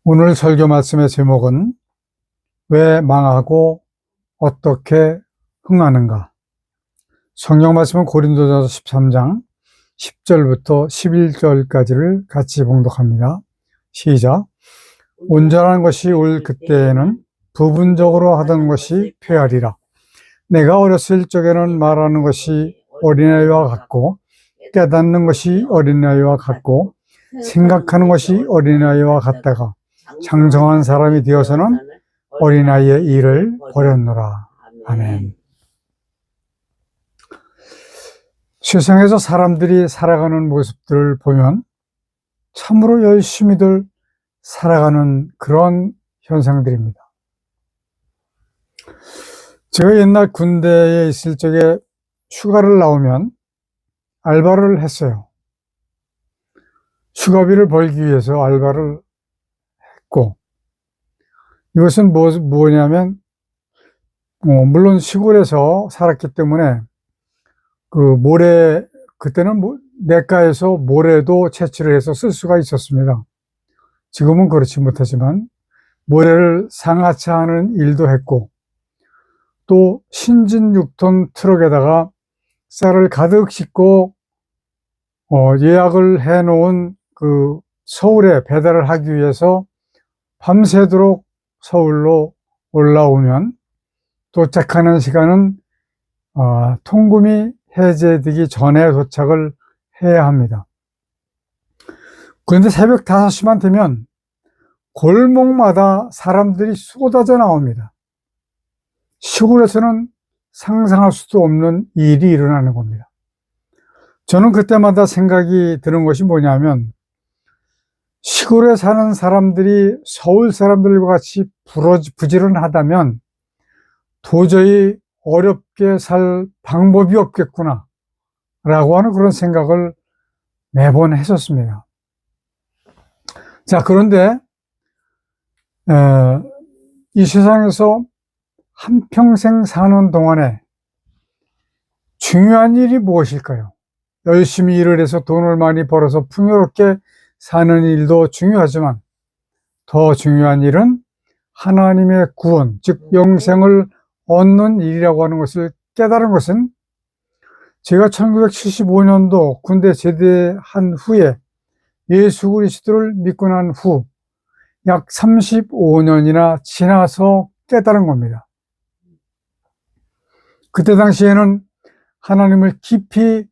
오늘 설교 말씀의 제목은 왜 망하고 어떻게 흥하는가? 성경 말씀은 고린도전서 13장 10절부터 11절까지를 같이 봉독합니다. 시작. 온전한 것이 올 그때에는 부분적으로 하던 것이 폐하리라. 내가 어렸을 적에는 말하는 것이 어린아이와 같고 깨닫는 것이 어린아이와 같고 생각하는 것이 어린아이와 같다가 장성한 사람이 되어서는 어린아이의 일을 버렸노라. 아멘. 세상에서 사람들이 살아가는 모습들을 보면 참으로 열심히들 살아가는 그런 현상들입니다. 제가 옛날 군대에 있을 적에 휴가를 나오면 알바를 했어요. 휴가비를 벌기 위해서 알바를 했고, 이것은 뭐냐면, 물론 시골에서 살았기 때문에 그때는 냇가에서 모래도 채취를 해서 쓸 수가 있었습니다. 지금은 그렇지 못하지만 모래를 상하차하는 일도 했고, 또 신진 6톤 트럭에다가 쌀을 가득 싣고 예약을 해놓은 서울에 배달을 하기 위해서 밤새도록 서울로 올라오면 도착하는 시간은 통금이 해제되기 전에 도착을 해야 합니다. 그런데 새벽 5시만 되면 골목마다 사람들이 쏟아져 나옵니다. 시골에서는 상상할 수도 없는 일이 일어나는 겁니다. 저는 그때마다 생각이 드는 것이 뭐냐면, 시골에 사는 사람들이 서울 사람들과 같이 부지런하다면 도저히 어렵게 살 방법이 없겠구나 라고 하는 그런 생각을 매번 했었습니다. 자, 그런데 이 세상에서 한평생 사는 동안에 중요한 일이 무엇일까요? 열심히 일을 해서 돈을 많이 벌어서 풍요롭게 사는 일도 중요하지만 더 중요한 일은 하나님의 구원, 즉 영생을 얻는 일이라고 하는 것을 깨달은 것은 제가 1975년도 군대 제대한 후에 예수 그리스도를 믿고 난 후 약 35년이나 지나서 깨달은 겁니다. 그때 당시에는 하나님을 깊이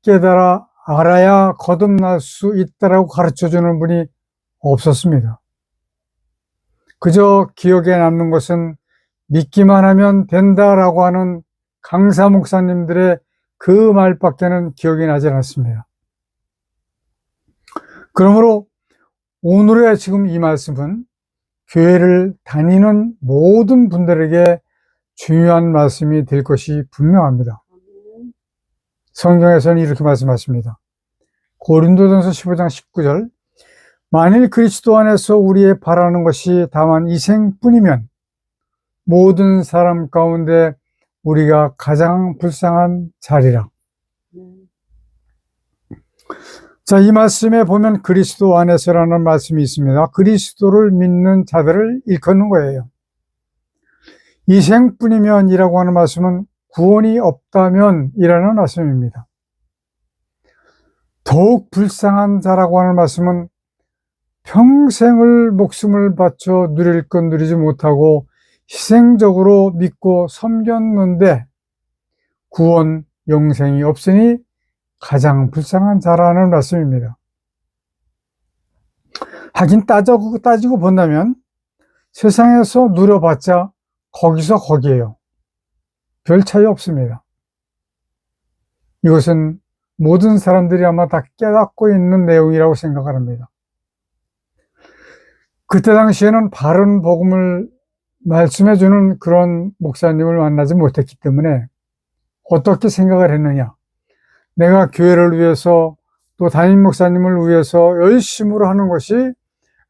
깨달아 알아야 거듭날 수 있다라고 가르쳐주는 분이 없었습니다. 그저 기억에 남는 것은 믿기만 하면 된다라고 하는 강사 목사님들의 그 말밖에는 기억이 나지 않습니다. 그러므로 오늘의 지금 이 말씀은 교회를 다니는 모든 분들에게 중요한 말씀이 될 것이 분명합니다. 성경에서는 이렇게 말씀하십니다. 고린도전서 15장 19절, 만일 그리스도 안에서 우리의 바라는 것이 다만 이 생뿐이면 모든 사람 가운데 우리가 가장 불쌍한 자리라. 자, 이 말씀에 보면 그리스도 안에서라는 말씀이 있습니다. 그리스도를 믿는 자들을 일컫는 거예요. 이 생뿐이면 이라고 하는 말씀은 구원이 없다면 이라는 말씀입니다. 더욱 불쌍한 자라고 하는 말씀은 평생을 목숨을 바쳐 누릴 것 누리지 못하고 희생적으로 믿고 섬겼는데 구원, 영생이 없으니 가장 불쌍한 자라는 말씀입니다. 하긴 따지고 본다면 세상에서 누려봤자 거기서 거기에요. 별 차이 없습니다. 이것은 모든 사람들이 아마 다 깨닫고 있는 내용이라고 생각을 합니다. 그때 당시에는 바른 복음을 말씀해주는 그런 목사님을 만나지 못했기 때문에 어떻게 생각을 했느냐. 내가 교회를 위해서 또 담임 목사님을 위해서 열심으로 하는 것이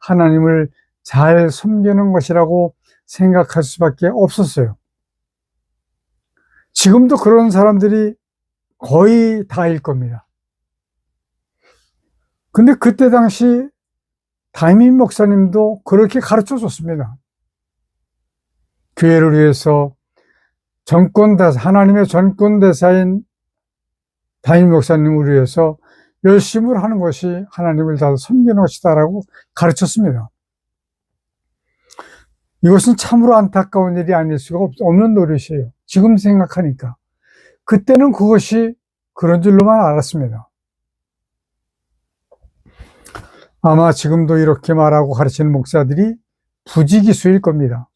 하나님을 잘 섬기는 것이라고 생각할 수밖에 없었어요. 지금도 그런 사람들이 거의 다일 겁니다. 근데 그때 당시 담임 목사님도 그렇게 가르쳐 줬습니다. 교회를 위해서 전권대사, 하나님의 전권대사인 담임 목사님을 위해서 열심히 하는 것이 하나님을 다 섬기는 것이다라고 가르쳤습니다. 이것은 참으로 안타까운 일이 아닐 수가 없는 노릇이에요. 지금 생각하니까. 그때는 그것이 그런 줄로만 알았습니다. 아마 지금도 이렇게 말하고 가르치는 목사들이 부지기수일 겁니다.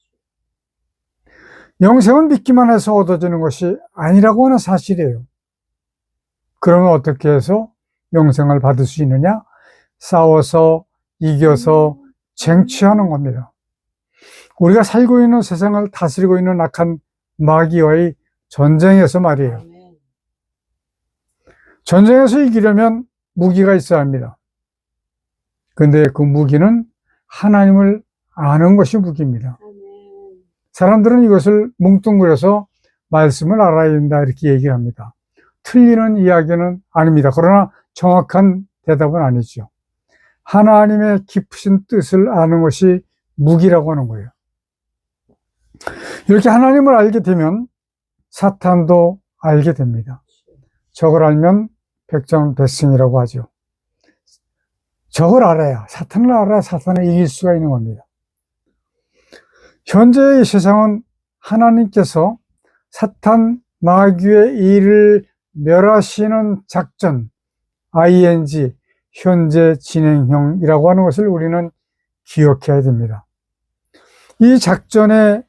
영생은 믿기만 해서 얻어지는 것이 아니라고 하는 사실이에요. 그러면 어떻게 해서 영생을 받을 수 있느냐? 싸워서 이겨서 쟁취하는 겁니다. 우리가 살고 있는 세상을 다스리고 있는 악한 마귀와의 전쟁에서 말이에요. 전쟁에서 이기려면 무기가 있어야 합니다. 근데 그 무기는 하나님을 아는 것이 무기입니다. 사람들은 이것을 뭉뚱그려서 말씀을 알아야 된다 이렇게 얘기를 합니다. 틀리는 이야기는 아닙니다. 그러나 정확한 대답은 아니죠. 하나님의 깊으신 뜻을 아는 것이 무기라고 하는 거예요. 이렇게 하나님을 알게 되면 사탄도 알게 됩니다. 저걸 알면 백전백승이라고 하죠. 저걸 알아야, 사탄을 알아야 사탄을 이길 수가 있는 겁니다. 현재의 세상은 하나님께서 사탄 마귀의 일을 멸하시는 작전, ing, 현재 진행형이라고 하는 것을 우리는 기억해야 됩니다. 이 작전에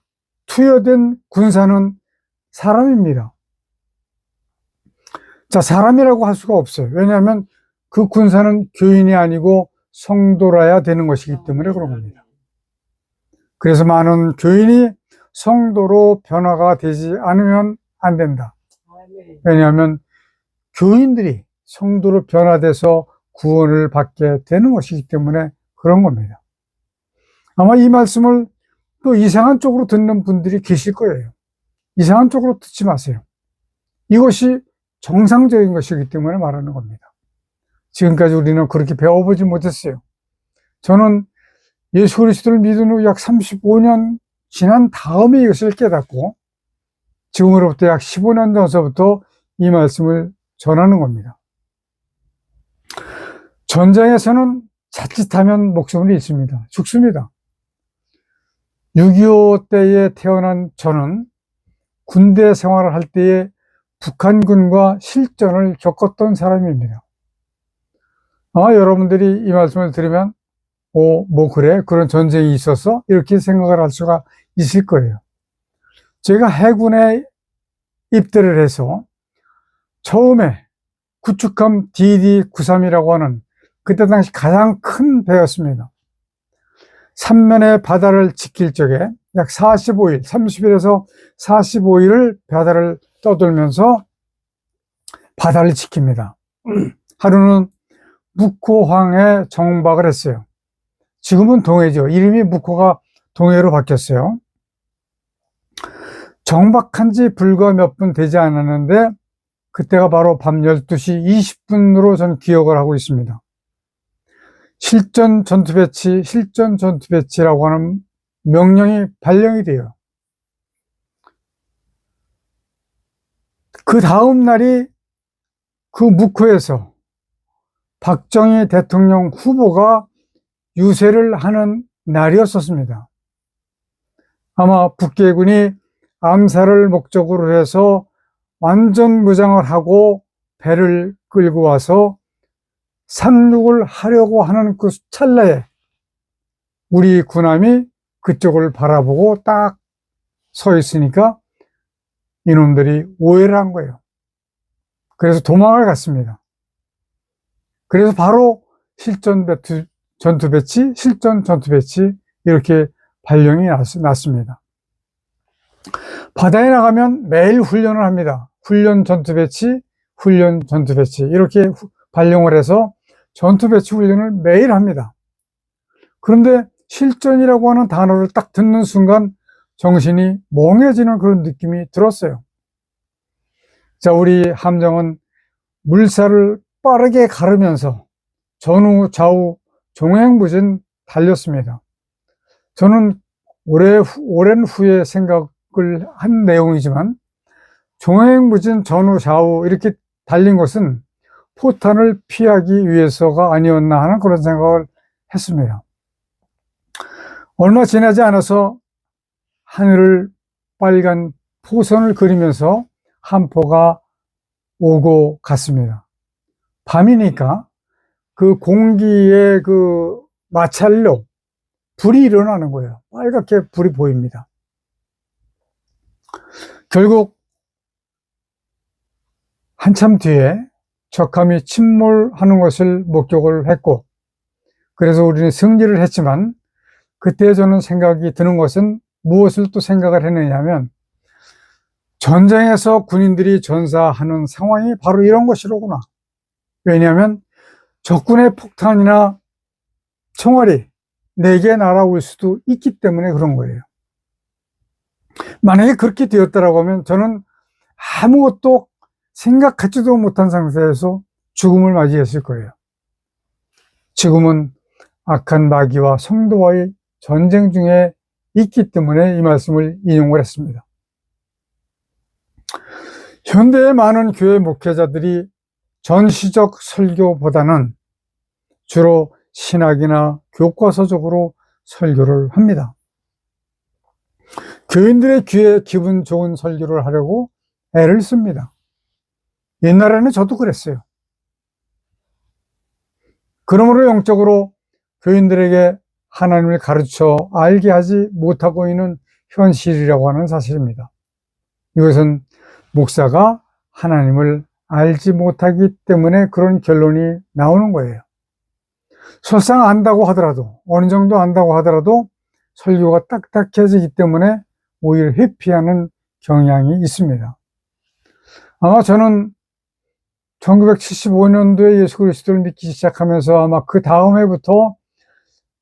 투여된 군사는 사람입니다. 자, 사람이라고 할 수가 없어요. 왜냐하면 그 군사는 교인이 아니고 성도라야 되는 것이기 때문에 그런 겁니다. 그래서 많은 교인이 성도로 변화가 되지 않으면 안 된다. 왜냐하면 교인들이 성도로 변화돼서 구원을 받게 되는 것이기 때문에 그런 겁니다. 아마 이 말씀을 또 이상한 쪽으로 듣는 분들이 계실 거예요. 이상한 쪽으로 듣지 마세요. 이것이 정상적인 것이기 때문에 말하는 겁니다. 지금까지 우리는 그렇게 배워보지 못했어요. 저는 예수 그리스도를 믿은 후 약 35년 지난 다음에 이것을 깨닫고 지금으로부터 약 15년 전서부터 이 말씀을 전하는 겁니다. 전쟁에서는 자칫하면 목숨을 잃습니다. 죽습니다. 6.25 때에 태어난 저는 군대 생활을 할 때에 북한군과 실전을 겪었던 사람입니다. 아마 여러분들이 이 말씀을 들으면 뭐 그래? 그런 전쟁이 있었어? 이렇게 생각을 할 수가 있을 거예요. 제가 해군에 입대를 해서 처음에 구축함 DD-93이라고 하는 그때 당시 가장 큰 배였습니다. 삼면의 바다를 지킬 적에 약 45일, 30일에서 45일을 바다를 떠돌면서 바다를 지킵니다. 하루는 묵호항에 정박을 했어요. 지금은 동해죠. 이름이 묵호가 동해로 바뀌었어요. 정박한 지 불과 몇 분 되지 않았는데 그때가 바로 밤 12시 20분으로 전 기억을 하고 있습니다. 실전 전투 배치라고 하는 명령이 발령이 돼요. 그 다음 날이 그 묵호에서 박정희 대통령 후보가 유세를 하는 날이었었습니다. 아마 북계군이 암살을 목적으로 해서 완전 무장을 하고 배를 끌고 와서 상륙을 하려고 하는 그 찰나에 우리 군함이 그쪽을 바라보고 딱 서 있으니까 이놈들이 오해를 한 거예요. 그래서 도망을 갔습니다. 그래서 바로 실전 전투 배치 이렇게 발령이 났습니다. 바다에 나가면 매일 훈련을 합니다. 훈련 전투 배치 이렇게 발령을 해서 전투 배치 훈련을 매일 합니다. 그런데 실전이라고 하는 단어를 딱 듣는 순간 정신이 멍해지는 그런 느낌이 들었어요. 자, 우리 함정은 물살을 빠르게 가르면서 전후 좌우 종횡무진 달렸습니다. 저는 오랜 후에 생각을 한 내용이지만 종횡무진 전후 좌우 이렇게 달린 것은 포탄을 피하기 위해서가 아니었나 하는 그런 생각을 했습니다. 얼마 지나지 않아서 하늘을 빨간 포선을 그리면서 한 포가 오고 갔습니다. 밤이니까 그 공기의 그 마찰로 불이 일어나는 거예요. 빨갛게 불이 보입니다. 결국 한참 뒤에 적함이 침몰하는 것을 목격을 했고, 그래서 우리는 승리를 했지만, 그때 저는 생각이 드는 것은 무엇을 또 생각을 했느냐면, 전쟁에서 군인들이 전사하는 상황이 바로 이런 것이로구나. 왜냐하면 적군의 폭탄이나 총알이 내게 날아올 수도 있기 때문에 그런 거예요. 만약에 그렇게 되었다라고 하면 저는 아무것도 생각하지도 못한 상태에서 죽음을 맞이했을 거예요. 지금은 악한 마귀와 성도와의 전쟁 중에 있기 때문에 이 말씀을 인용을 했습니다. 현대의 많은 교회 목회자들이 전시적 설교보다는 주로 신학이나 교과서적으로 설교를 합니다. 교인들의 귀에 기분 좋은 설교를 하려고 애를 씁니다. 옛날에는 저도 그랬어요. 그러므로 영적으로 교인들에게 하나님을 가르쳐 알게 하지 못하고 있는 현실이라고 하는 사실입니다. 이것은 목사가 하나님을 알지 못하기 때문에 그런 결론이 나오는 거예요. 설상 안다고 하더라도, 어느 정도 안다고 하더라도 설교가 딱딱해지기 때문에 오히려 회피하는 경향이 있습니다. 아마 저는 1975년도에 예수 그리스도를 믿기 시작하면서 아마 그 다음 해부터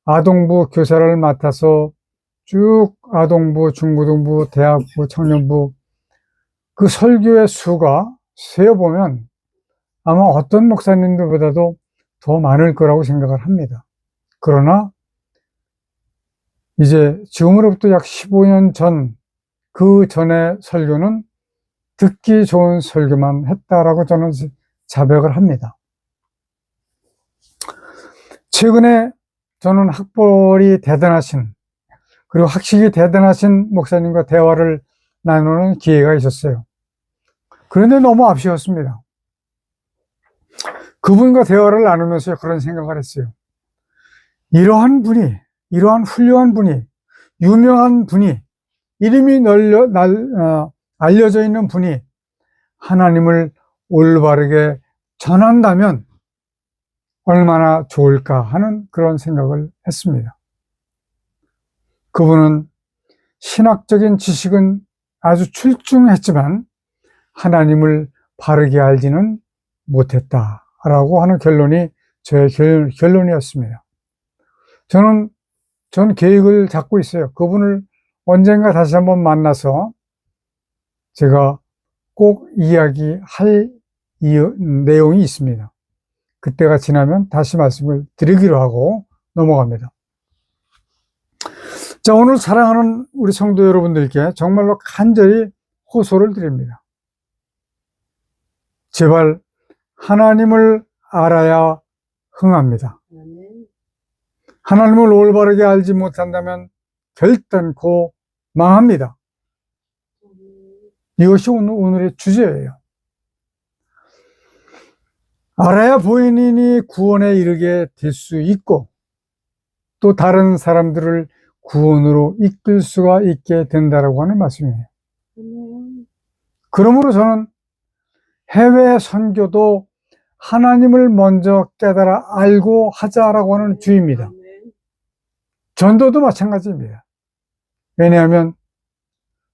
아동부 교사를 맡아서 쭉 아동부, 중고등부, 대학부, 청년부 그 설교의 수가 세어보면 아마 어떤 목사님들보다도 더 많을 거라고 생각을 합니다. 그러나 이제 지금으로부터 약 15년 전, 그 전의 설교는 듣기 좋은 설교만 했다라고 저는 자백을 합니다. 최근에 저는 학벌이 대단하신, 그리고 학식이 대단하신 목사님과 대화를 나누는 기회가 있었어요. 그런데 너무 아쉬웠습니다. 그분과 대화를 나누면서 그런 생각을 했어요. 이러한 분이, 이러한 훌륭한 분이, 유명한 분이, 이름이 알려져 있는 분이 하나님을 올바르게 전한다면 얼마나 좋을까 하는 그런 생각을 했습니다. 그분은 신학적인 지식은 아주 출중했지만 하나님을 바르게 알지는 못했다라고 하는 결론이 저의 결론이었습니다. 전 계획을 잡고 있어요. 그분을 언젠가 다시 한번 만나서 제가 꼭 이야기할 내용이 있습니다. 그때가 지나면 다시 말씀을 드리기로 하고 넘어갑니다. 자, 오늘 사랑하는 우리 성도 여러분들께 정말로 간절히 호소를 드립니다. 제발 하나님을 알아야 흥합니다. 하나님을 올바르게 알지 못한다면 결단코 망합니다. 이것이 오늘의 주제예요. 알아야 본인이 구원에 이르게 될 수 있고 또 다른 사람들을 구원으로 이끌 수가 있게 된다라고 하는 말씀이에요. 그러므로 저는 해외 선교도 하나님을 먼저 깨달아 알고 하자라고 하는 주의입니다. 전도도 마찬가지입니다. 왜냐하면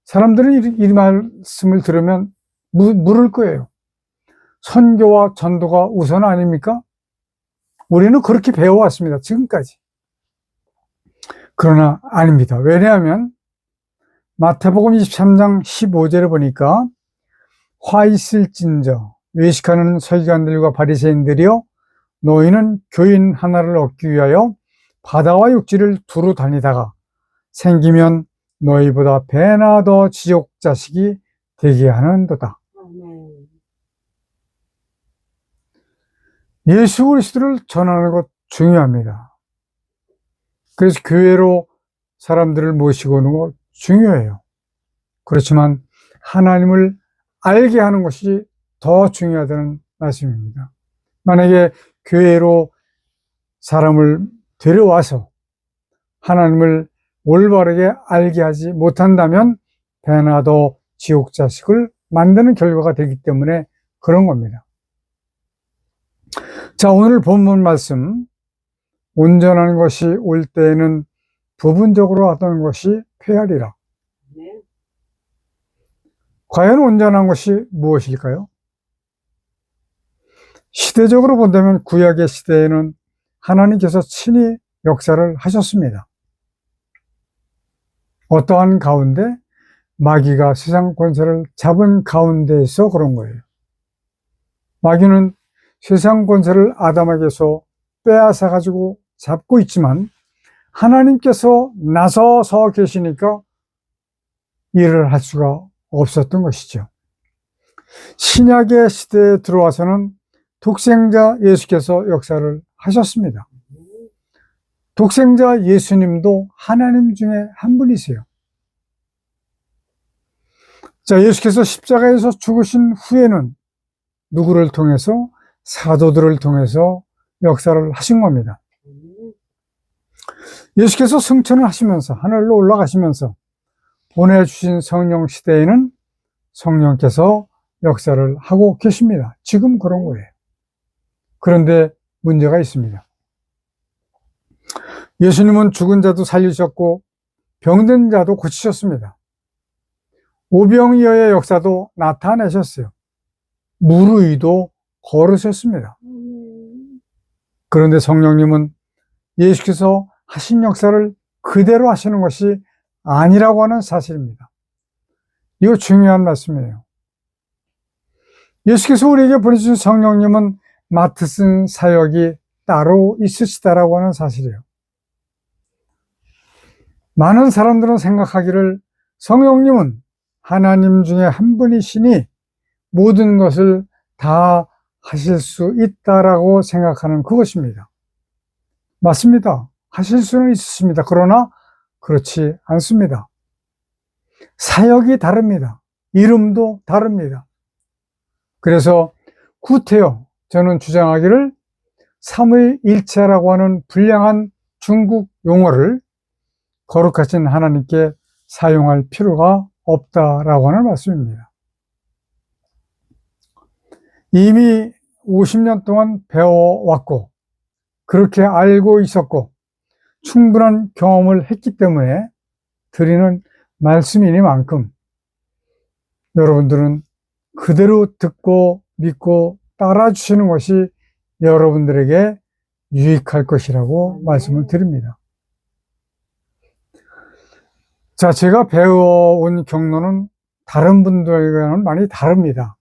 사람들은 이 말씀을 들으면 물을 거예요. 선교와 전도가 우선 아닙니까? 우리는 그렇게 배워왔습니다. 지금까지. 그러나 아닙니다. 왜냐하면 마태복음 23장 15절에 보니까 화 있을진저 외식하는 서기관들과 바리새인들이여 너희는 교인 하나를 얻기 위하여 바다와 육지를 두루 다니다가 생기면 너희보다 배나 더 지옥 자식이 되게 하는도다. 예수 그리스도를 전하는 것 중요합니다. 그래서 교회로 사람들을 모시고 오는 것 중요해요. 그렇지만 하나님을 알게 하는 것이 더 중요하다는 말씀입니다. 만약에 교회로 사람을 데려와서 하나님을 올바르게 알게 하지 못한다면 배나 더 지옥 자식을 만드는 결과가 되기 때문에 그런 겁니다. 자, 오늘 본문 말씀, 온전한 것이 올 때에는 부분적으로 하던 것이 폐하리라. 과연 온전한 것이 무엇일까요? 시대적으로 본다면 구약의 시대에는 하나님께서 친히 역사를 하셨습니다. 어떠한 가운데? 마귀가 세상 권세를 잡은 가운데에서 그런 거예요. 마귀는 세상 권세를 아담에게서 빼앗아 가지고 잡고 있지만 하나님께서 나서서 계시니까 일을 할 수가 없었던 것이죠. 신약의 시대에 들어와서는 독생자 예수께서 역사를 하셨습니다. 독생자 예수님도 하나님 중에 한 분이세요. 자, 예수께서 십자가에서 죽으신 후에는 누구를 통해서? 사도들을 통해서 역사를 하신 겁니다. 예수께서 승천을 하시면서 하늘로 올라가시면서 보내주신 성령 시대에는 성령께서 역사를 하고 계십니다. 지금 그런 거예요. 그런데 문제가 있습니다. 예수님은 죽은 자도 살리셨고 병든 자도 고치셨습니다. 오병이어의 역사도 나타내셨어요. 무르이도 걸으셨습니다. 그런데 성령님은 예수께서 하신 역사를 그대로 하시는 것이 아니라고 하는 사실입니다. 이거 중요한 말씀이에요. 예수께서 우리에게 보내주신 성령님은 맡으신 사역이 따로 있으시다라고 하는 사실이에요. 많은 사람들은 생각하기를 성령님은 하나님 중에 한 분이시니 모든 것을 다 하실 수 있다라고 생각하는 그것입니다. 맞습니다. 하실 수는 있습니다. 그러나 그렇지 않습니다. 사역이 다릅니다. 이름도 다릅니다. 그래서 구태여 저는 주장하기를 삼위일체라고 하는 불량한 중국 용어를 거룩하신 하나님께 사용할 필요가 없다라고 하는 말씀입니다. 이미 50년 동안 배워왔고 그렇게 알고 있었고 충분한 경험을 했기 때문에 드리는 말씀이니만큼 여러분들은 그대로 듣고 믿고 따라주시는 것이 여러분들에게 유익할 것이라고 말씀을 드립니다. 자, 제가 배워온 경로는 다른 분들과는 많이 다릅니다.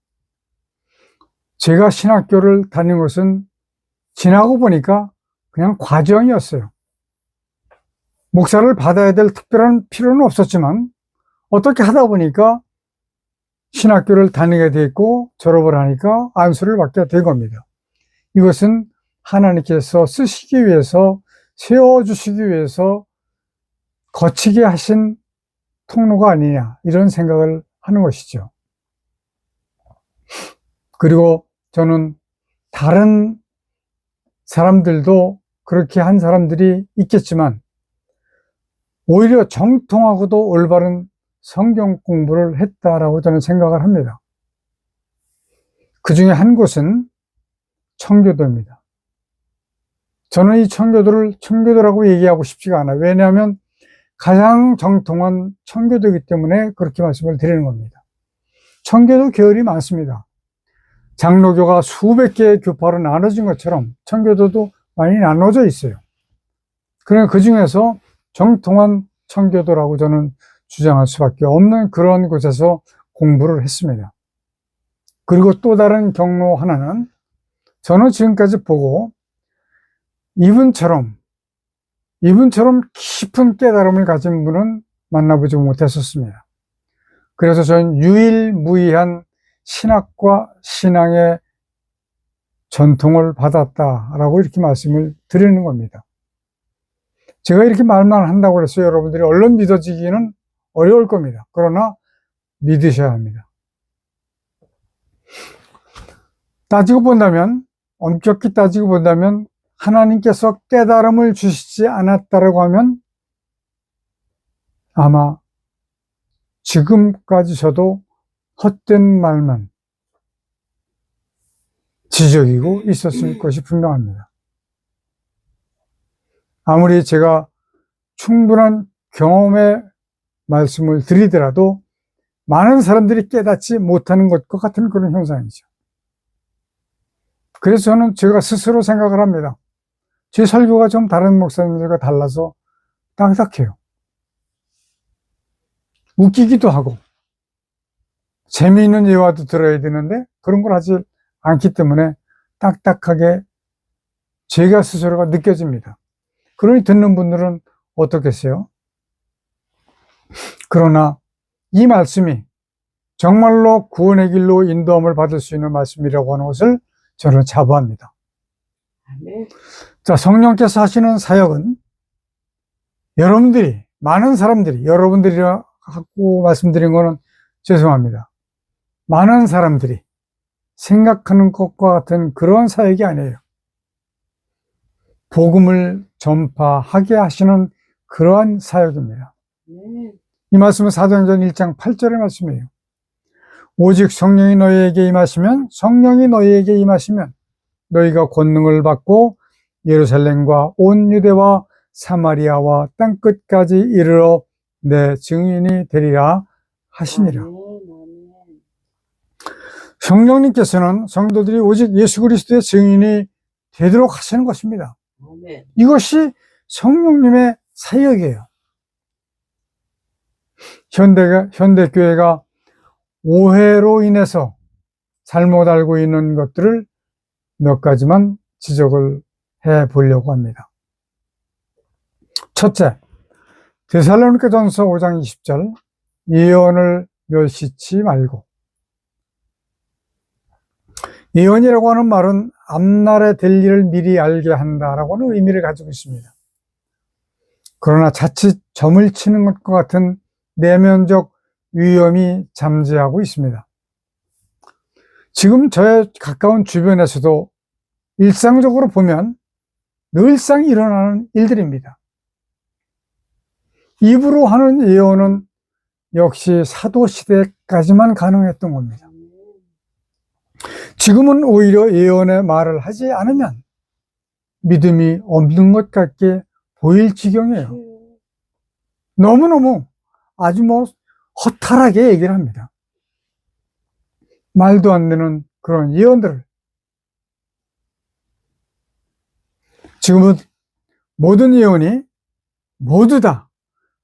제가 신학교를 다닌 것은 지나고 보니까 그냥 과정이었어요. 목사를 받아야 될 특별한 필요는 없었지만 어떻게 하다 보니까 신학교를 다니게 됐고 졸업을 하니까 안수를 받게 된 겁니다. 이것은 하나님께서 쓰시기 위해서 세워주시기 위해서 거치게 하신 통로가 아니냐 이런 생각을 하는 것이죠. 그리고 저는 다른 사람들도 그렇게 한 사람들이 있겠지만 오히려 정통하고도 올바른 성경 공부를 했다라고 저는 생각을 합니다. 그 중에 한 곳은 청교도입니다. 저는 이 청교도를 청교도라고 얘기하고 싶지가 않아요. 왜냐하면 가장 정통한 청교도이기 때문에 그렇게 말씀을 드리는 겁니다. 청교도 계열이 많습니다. 장로교가 수백 개의 교파로 나눠진 것처럼 청교도도 많이 나눠져 있어요. 그러나 그 중에서 정통한 청교도라고 저는 주장할 수밖에 없는 그런 곳에서 공부를 했습니다. 그리고 또 다른 경로 하나는 저는 지금까지 보고 이분처럼 이분처럼 깊은 깨달음을 가진 분은 만나보지 못했었습니다. 그래서 저는 유일무이한 신학과 신앙의 전통을 받았다라고 이렇게 말씀을 드리는 겁니다. 제가 이렇게 말만 한다고 해서 여러분들이 얼른 믿어지기는 어려울 겁니다. 그러나 믿으셔야 합니다. 따지고 본다면, 엄격히 따지고 본다면 하나님께서 깨달음을 주시지 않았다라고 하면 아마 지금까지 저도 헛된 말만 지적이고 있었을 것이 분명합니다. 아무리 제가 충분한 경험의 말씀을 드리더라도 많은 사람들이 깨닫지 못하는 것과 같은 그런 현상이죠. 그래서 저는 제가 스스로 생각을 합니다. 제 설교가 좀 다른 목사님들과 달라서 딱딱해요. 웃기기도 하고 재미있는 예화도 들어야 되는데 그런 걸 하지 않기 때문에 딱딱하게 제가 스스로가 느껴집니다. 그러니 듣는 분들은 어떻겠어요? 그러나 이 말씀이 정말로 구원의 길로 인도함을 받을 수 있는 말씀이라고 하는 것을 저는 자부합니다. 아멘. 자, 성령께서 하시는 사역은 여러분들이, 많은 사람들이, 여러분들이라고 말씀드린 거는 죄송합니다. 많은 사람들이 생각하는 것과 같은 그런 사역이 아니에요. 복음을 전파하게 하시는 그러한 사역입니다. 이 말씀은 사도행전 1장 8절의 말씀이에요. 오직 성령이 너희에게 임하시면 너희가 권능을 받고 예루살렘과 온 유대와 사마리아와 땅끝까지 이르러 내 증인이 되리라 하시니라. 성령님께서는 성도들이 오직 예수 그리스도의 증인이 되도록 하시는 것입니다. 이것이 성령님의 사역이에요. 현대교회가 오해로 인해서 잘못 알고 있는 것들을 몇 가지만 지적을 해 보려고 합니다. 첫째, 데살로니가전서 5장 20절 예언을 멸시치 말고. 예언이라고 하는 말은 앞날에 될 일을 미리 알게 한다라고 하는 의미를 가지고 있습니다. 그러나 자칫 점을 치는 것과 같은 내면적 위험이 잠재하고 있습니다. 지금 저의 가까운 주변에서도 일상적으로 보면 늘상 일어나는 일들입니다. 입으로 하는 예언은 역시 사도시대까지만 가능했던 겁니다. 지금은 오히려 예언의 말을 하지 않으면 믿음이 없는 것 같게 보일 지경이에요. 너무너무 아주 허탈하게 얘기를 합니다. 말도 안 되는 그런 예언들을. 지금은 모든 예언이 모두 다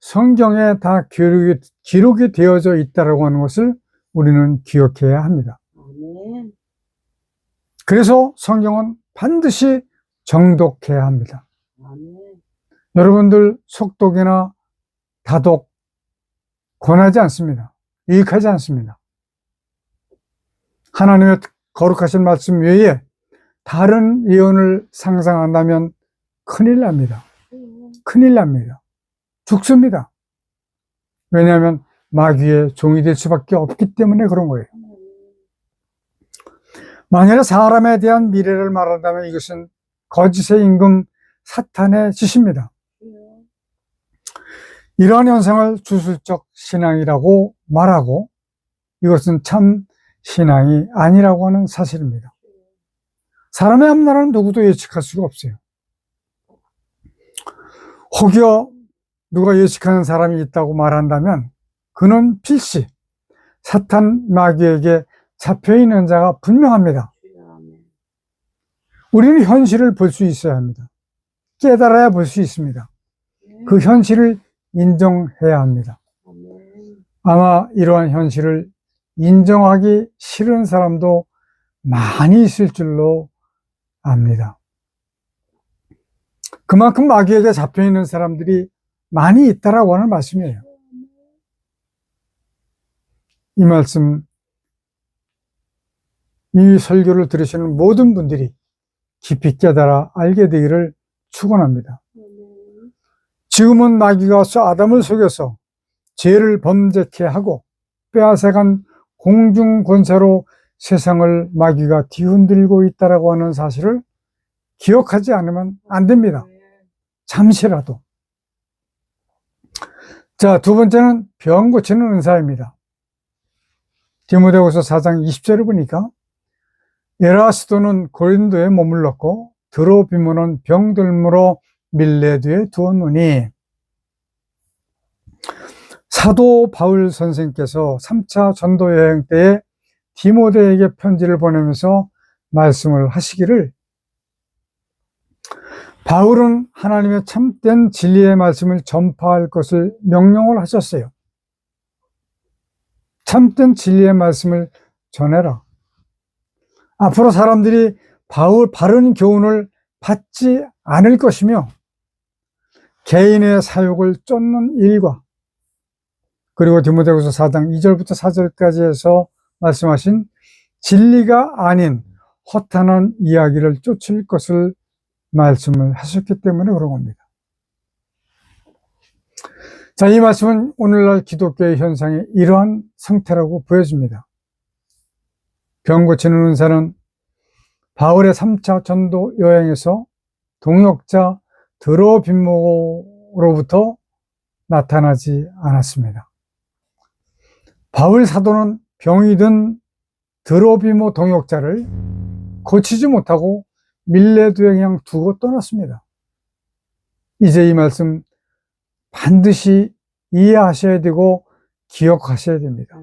성경에 다 기록이 되어져 있다고 하는 것을 우리는 기억해야 합니다. 그래서 성경은 반드시 정독해야 합니다. 여러분들 속독이나 다독 권하지 않습니다. 유익하지 않습니다. 하나님의 거룩하신 말씀 외에 다른 예언을 상상한다면 큰일 납니다. 큰일 납니다. 죽습니다. 왜냐하면 마귀의 종이 될 수밖에 없기 때문에 그런 거예요. 만약에 사람에 대한 미래를 말한다면 이것은 거짓의 임금 사탄의 짓입니다. 이러한 현상을 주술적 신앙이라고 말하고 이것은 참 신앙이 아니라고 하는 사실입니다. 사람의 앞날은 누구도 예측할 수가 없어요. 혹여 누가 예측하는 사람이 있다고 말한다면 그는 필시 사탄 마귀에게 잡혀있는 자가 분명합니다. 우리는 현실을 볼 수 있어야 합니다. 깨달아야 볼 수 있습니다. 그 현실을 인정해야 합니다. 아마 이러한 현실을 인정하기 싫은 사람도 많이 있을 줄로 압니다. 그만큼 마귀에게 잡혀있는 사람들이 많이 있다라고 하는 말씀이에요. 이 말씀, 이 설교를 들으시는 모든 분들이 깊이 깨달아 알게 되기를 축원합니다. 지금은 마귀가 와서 아담을 속여서 죄를 범죄케 하고 빼앗아간 공중 권세로 세상을 마귀가 뒤흔들고 있다라고 하는 사실을 기억하지 않으면 안 됩니다. 잠시라도. 자, 두 번째는 병 고치는 은사입니다. 디모데후서 4장 20절을 보니까 에라스도는 고린도에 머물렀고 드로비모는 병들므로 밀레드에 두었노니, 사도 바울 선생께서 3차 전도 여행 때에 디모데에게 편지를 보내면서 말씀을 하시기를, 바울은 하나님의 참된 진리의 말씀을 전파할 것을 명령을 하셨어요. 참된 진리의 말씀을 전해라. 앞으로 사람들이 바른 교훈을 받지 않을 것이며 개인의 사욕을 쫓는 일과, 그리고 디모데후서 4장 2절부터 4절까지 해서 말씀하신 진리가 아닌 허탄한 이야기를 쫓을 것을 말씀을 하셨기 때문에 그런 겁니다. 자, 이 말씀은 오늘날 기독교의 현상의 이러한 상태라고 보여집니다. 병 고치는 은사는 바울의 3차 전도 여행에서 동역자 드로비모로부터 나타나지 않았습니다. 바울 사도는 병이 든 드로비모 동역자를 고치지 못하고 밀레드에 그냥 두고 떠났습니다. 이제 이 말씀 반드시 이해하셔야 되고 기억하셔야 됩니다.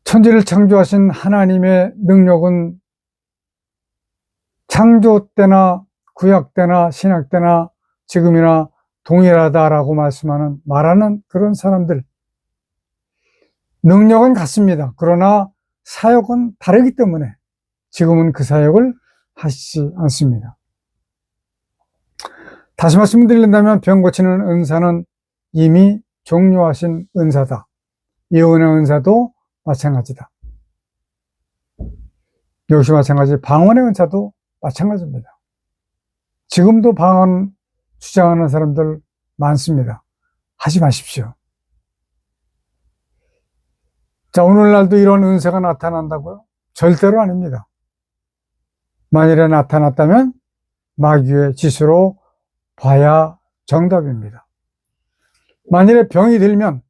천지를 창조하신 하나님의 능력은 창조 때나 구약 때나 신약 때나 지금이나 동일하다라고 말하는 그런 사람들, 능력은 같습니다. 그러나 사역은 다르기 때문에 지금은 그 사역을 하시지 않습니다. 다시 말씀드린다면 병 고치는 은사는 이미 종료하신 은사다. 예언의 은사도 마찬가지다. 역시 마찬가지, 방언의 은사도 마찬가지입니다. 지금도 방언 주장하는 사람들 많습니다. 하지 마십시오. 자, 오늘날도 이런 은사가 나타난다고요? 절대로 아닙니다. 만일에 나타났다면 마귀의 짓으로 봐야 정답입니다. 만일에 병이 들면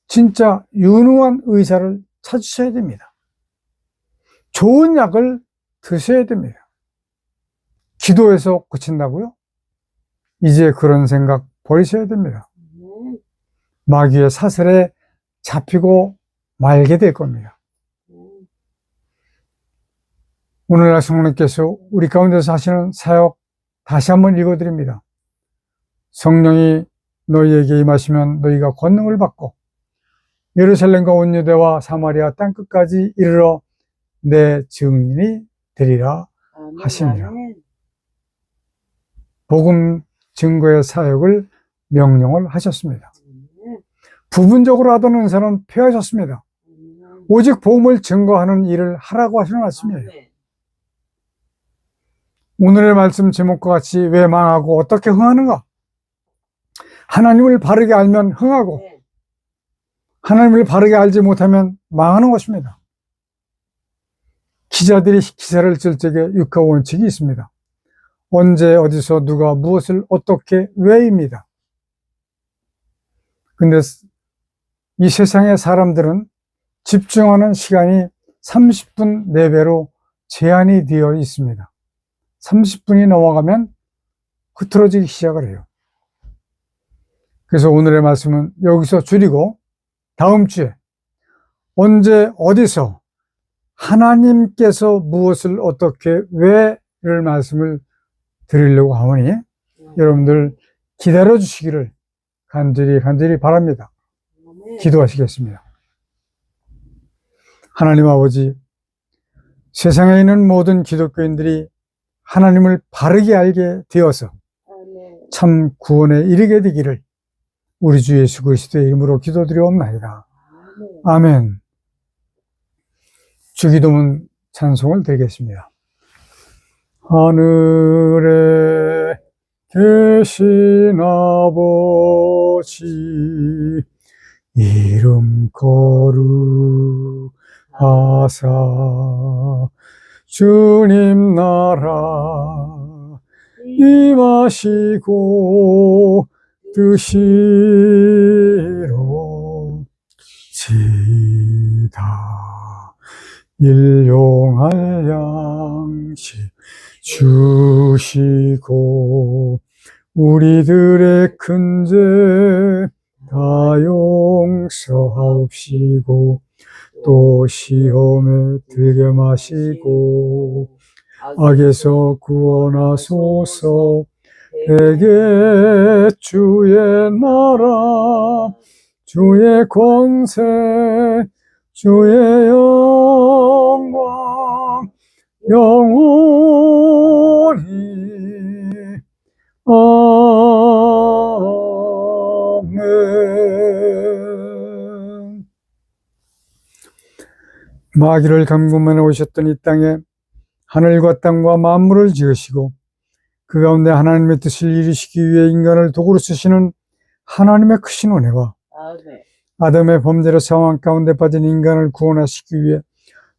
진짜 유능한 의사를 찾으셔야 됩니다. 좋은 약을 드셔야 됩니다. 기도해서 고친다고요? 이제 그런 생각 버리셔야 됩니다. 마귀의 사슬에 잡히고 말게 될 겁니다. 오늘날 성령께서 우리 가운데서 하시는 사역 다시 한번 읽어드립니다. 성령이 너희에게 임하시면 너희가 권능을 받고 예루살렘과 온 유대와 사마리아 땅끝까지 이르러 내 증인이 되리라 하시니라. 복음 증거의 사역을 명령을 하셨습니다. 부분적으로 하던 은사는 폐하셨습니다. 오직 복음을 증거하는 일을 하라고 하시는 말씀이에요. 오늘의 말씀 제목과 같이 왜 망하고 어떻게 흥하는가? 하나님을 바르게 알면 흥하고 하나님을 바르게 알지 못하면 망하는 것입니다. 기자들이 기사를 쓸 적에 육하원칙이 있습니다. 언제 어디서 누가 무엇을 어떻게 왜입니다. 근데 이 세상의 사람들은 집중하는 시간이 30분 내외로 제한이 되어 있습니다. 30분이 넘어가면 흐트러지기 시작을 해요. 그래서 오늘의 말씀은 여기서 줄이고 다음 주에 언제 어디서 하나님께서 무엇을 어떻게 왜를 말씀을 드리려고 하오니 여러분들 기다려 주시기를 간절히 바랍니다. 기도하시겠습니다. 하나님 아버지, 세상에 있는 모든 기독교인들이 하나님을 바르게 알게 되어서 아멘. 참 구원에 이르게 되기를 우리 주 예수 그리스도의 이름으로 기도드리옵나이다. 아멘. 아멘. 주기도문 찬송을 드리겠습니다. 하늘에 계신 아버지 이름 거룩하사 주님 나라 임하시고 뜻이 이루어지다. 일용할 양식 주시고 우리들의 큰 죄 다 용서하옵시고 또 시험에 들게 마시고 악에서 구원하소서. 대개 주의 나라 주의 권세 주의 영광 영원히 아멘. 마귀를 감금해 오셨던 이 땅에 하늘과 땅과 만물을 지으시고 그 가운데 하나님의 뜻을 이루시기 위해 인간을 도구로 쓰시는 하나님의 크신 은혜와 아멘. 아담의 범죄로 상황 가운데 빠진 인간을 구원하시기 위해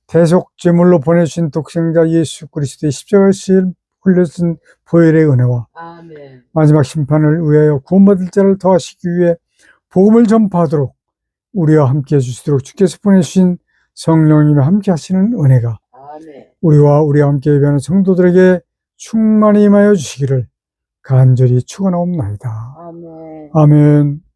대속제물로 보내주신 독생자 예수 그리스도의 십자가에서 흘려진 보혈의 은혜와 아멘. 마지막 심판을 위하여 구원받을 자를 더하시기 위해 복음을 전파하도록 우리와 함께 해주시도록 주께서 보내주신 성령님과 함께 하시는 은혜가 아멘. 우리와 함께 예배하는 성도들에게 충만히 임하여 주시기를 간절히 축원하옵나이다. 아멘. 아멘.